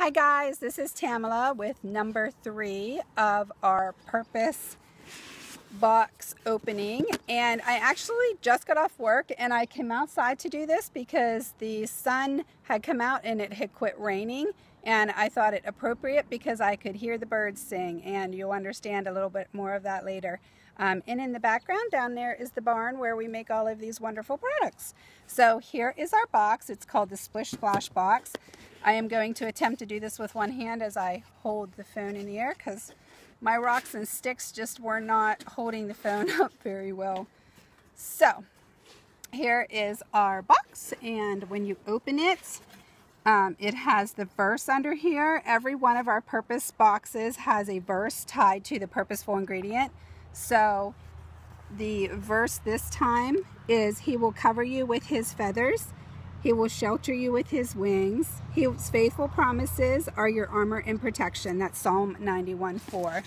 Hi guys, this is Tamala with number 3 of our purpose box opening, and I actually just got off work and I came outside to do this because the sun had come out and it had quit raining, and I thought it appropriate because I could hear the birds sing, and you'll understand a little bit more of that later. And in the background down there is the barn where we make all of these wonderful products. So here is our box. It's called the Splish Splash box. I am going to attempt to do this with one hand as I hold the phone in the air because my rocks and sticks just were not holding the phone up very well. So here is our box, and when you open it, it has the verse under here. Every one of our purpose boxes has a verse tied to the purposeful ingredient. So the verse this time is, "He will cover you with his feathers. He will shelter you with his wings. His faithful promises are your armor and protection." That's Psalm 91:4.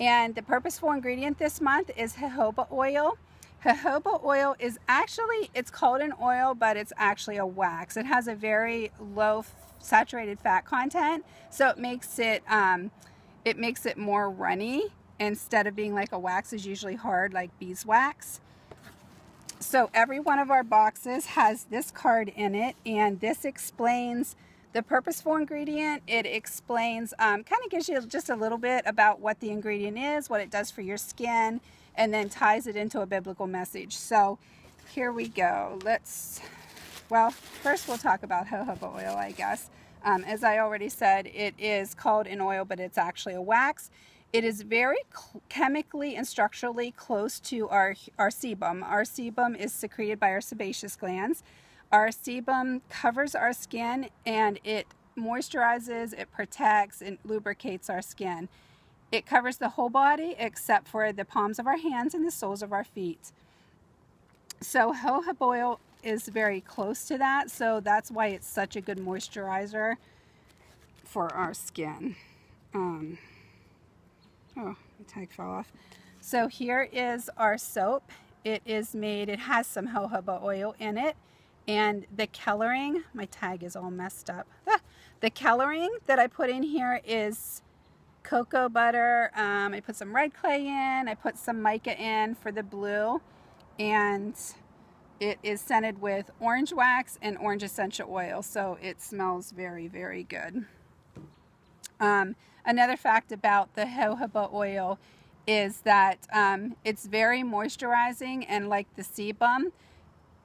And the purposeful ingredient this month is jojoba oil. Jojoba oil is actually, it's called an oil, but it's actually a wax. It has a very low saturated fat content, so it makes it more runny. Instead of being like a wax is usually hard like beeswax. So every one of our boxes has this card in it, and this explains the purposeful ingredient. It explains, kind of gives you just a little bit about what the ingredient is, what it does for your skin, and then ties it into a biblical message. So here we go. Well, first we'll talk about jojoba oil, I guess. As I already said, it is called an oil, but it's actually a wax. It is very chemically and structurally close to our sebum. Our sebum is secreted by our sebaceous glands. Our sebum covers our skin, and it moisturizes, it protects, and lubricates our skin. It covers the whole body except for the palms of our hands and the soles of our feet. So jojoba oil is very close to that, so that's why it's such a good moisturizer for our skin. Oh, the tag fell off. So here is our soap. It has some jojoba oil in it, and the coloring, my tag is all messed up. The coloring that I put in here is cocoa butter. I put some red clay in, I put some mica in for the blue, and it is scented with orange wax and orange essential oil, so it smells very, very good. Another fact about the jojoba oil is that it's very moisturizing, and like the sebum,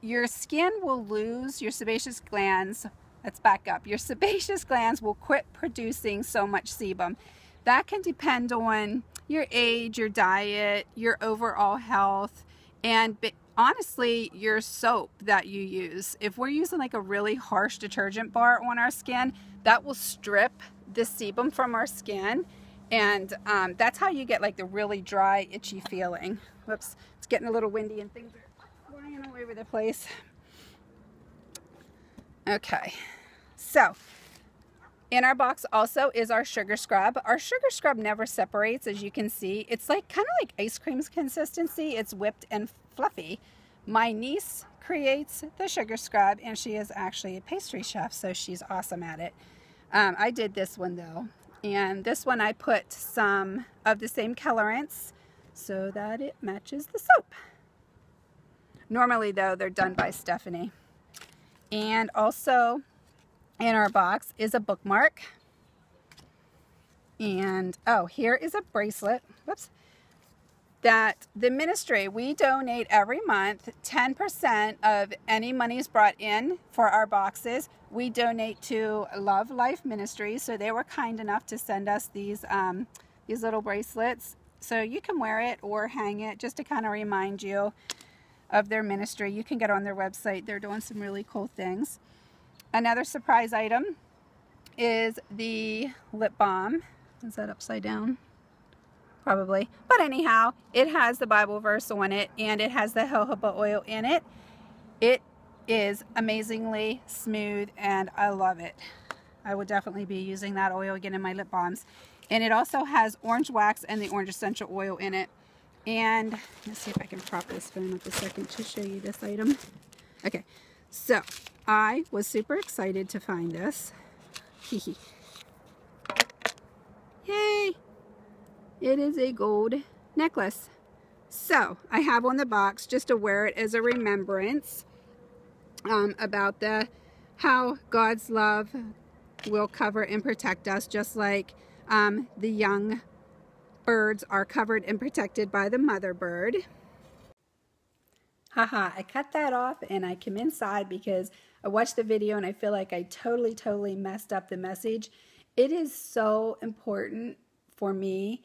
your skin will lose your sebaceous glands. Let's back up. Your sebaceous glands will quit producing so much sebum. That can depend on your age, your diet, your overall health, and honestly, your soap that you use. If we're using like a really harsh detergent bar on our skin, that will strip the sebum from our skin, and that's how you get like the really dry, itchy feeling. Whoops, it's getting a little windy and things are flying all over the place. Okay, so in our box also is our sugar scrub. Our sugar scrub never separates, as you can see. It's like kind of like ice cream's consistency. It's whipped and fluffy. My niece creates the sugar scrub, and she is actually a pastry chef, so she's awesome at it. I did this one though, and this one I put some of the same colorants so that it matches the soap. Normally though, they're done by Stephanie. And also in our box is a bookmark, and oh, here is a bracelet. Whoops. That the ministry, we donate every month 10% of any monies brought in for our boxes. We donate to Love Life Ministries, so they were kind enough to send us these little bracelets, so you can wear it or hang it just to kind of remind you of their ministry. You can get on their website. They're doing some really cool things. Another surprise item is the lip balm. Is that upside down? Probably. But anyhow, it has the Bible verse on it, and it has the jojoba oil in it. It is amazingly smooth, and I love it. I will definitely be using that oil again in my lip balms. And it also has orange wax and the orange essential oil in it. And let's see if I can prop this phone up a second to show you this item. Okay, so I was super excited to find this. Yay! It is a gold necklace. So I have on the box just to wear it as a remembrance about how God's love will cover and protect us, just like the young birds are covered and protected by the mother bird. Haha, I cut that off and I came inside because I watched the video and I feel like I totally messed up the message. It is so important for me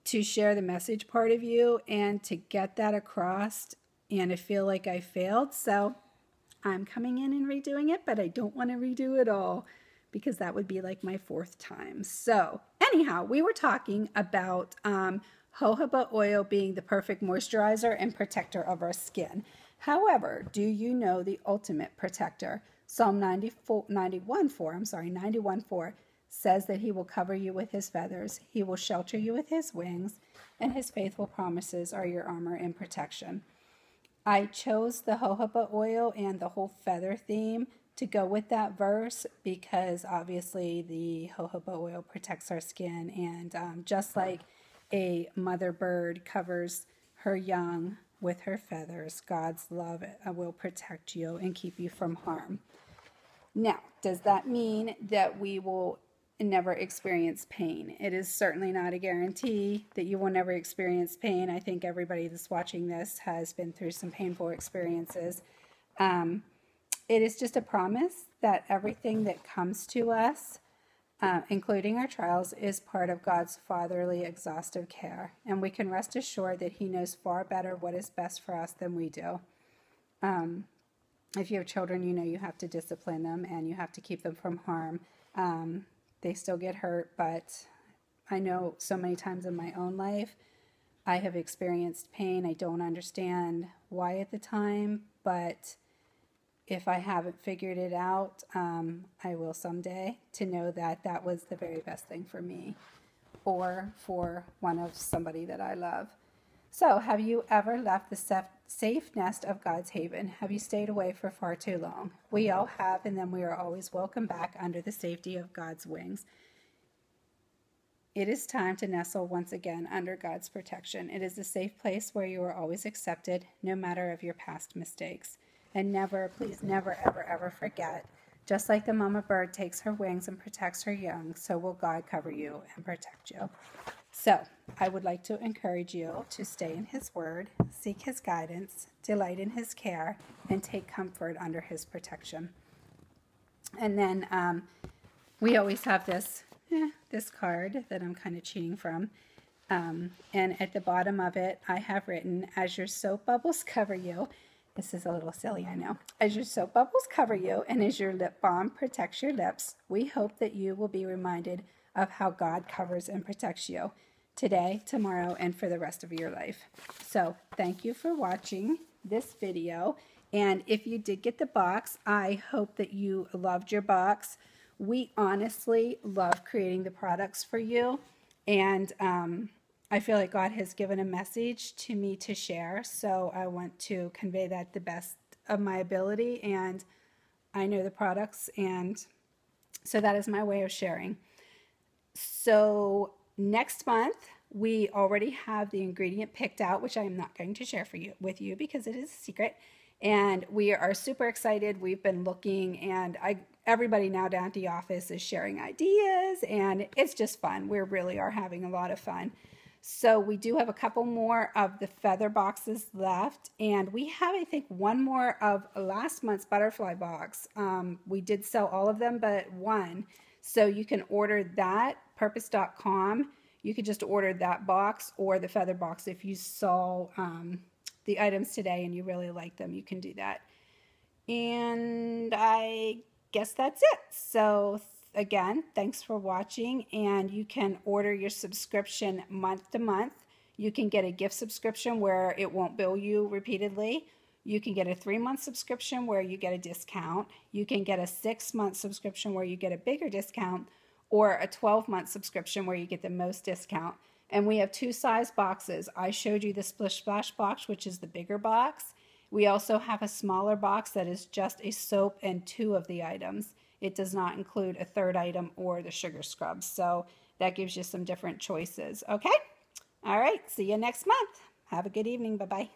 to share the message part of you and to get that across, and I feel like I failed. So I'm coming in and redoing it, but I don't want to redo it all because that would be like my 4th time. So anyhow, we were talking about jojoba oil being the perfect moisturizer and protector of our skin. However, do you know the ultimate protector? Psalm 91:4 says that he will cover you with his feathers, he will shelter you with his wings, and his faithful promises are your armor and protection. I chose the jojoba oil and the whole feather theme to go with that verse because obviously the jojoba oil protects our skin, and just like a mother bird covers her young with her feathers, God's love will protect you and keep you from harm. Now, does that mean that we will never experience pain? It is certainly not a guarantee that you will never experience pain. I think everybody that's watching this has been through some painful experiences. It is just a promise that everything that comes to us, including our trials, is part of God's fatherly, exhaustive care. And we can rest assured that he knows far better what is best for us than we do. If you have children, you know you have to discipline them and you have to keep them from harm. They still get hurt, but I know so many times in my own life, I have experienced pain. I don't understand why at the time, but if I haven't figured it out, I will someday, to know that that was the very best thing for me or for somebody that I love. So, have you ever left the safe nest of God's haven? Have you stayed away for far too long? We all have, and then we are always welcome back under the safety of God's wings. It is time to nestle once again under God's protection. It is a safe place where you are always accepted, no matter of your past mistakes. And never, please never, ever forget, just like the mama bird takes her wings and protects her young, so will God cover you and protect you. So, I would like to encourage you to stay in his word, seek his guidance, delight in his care, and take comfort under his protection. And then we always have this card that I'm kind of cheating from. And at the bottom of it, I have written, as your soap bubbles cover you. This is a little silly, I know. As your soap bubbles cover you and as your lip balm protects your lips, we hope that you will be reminded of how God covers and protects you today, tomorrow, and for the rest of your life. So thank you for watching this video. And if you did get the box, I hope that you loved your box. We honestly love creating the products for you. And I feel like God has given a message to me to share. So I want to convey that the best of my ability. And I know the products. And so that is my way of sharing. So next month, we already have the ingredient picked out, which I am not going to share with you because it is a secret. And we are super excited. We've been looking, and everybody now down at the office is sharing ideas, and it's just fun. We really are having a lot of fun. So we do have a couple more of the feather boxes left, and we have, I think, one more of last month's butterfly box. We did sell all of them but one. So you can order that, purp-ess.com. You could just order that box or the feather box. If you saw the items today and you really like them, you can do that. And I guess that's it. So again, thanks for watching, and you can order your subscription month to month. You can get a gift subscription where it won't bill you repeatedly. You can get a 3-month subscription where you get a discount. You can get a 6-month subscription where you get a bigger discount, or a 12-month subscription where you get the most discount. And we have 2 size boxes. I showed you the Splish Splash box, which is the bigger box. We also have a smaller box that is just a soap and 2 of the items. it does not include a third item or the sugar scrubs. So that gives you some different choices. Okay? All right, see you next month. Have a good evening. Bye-bye.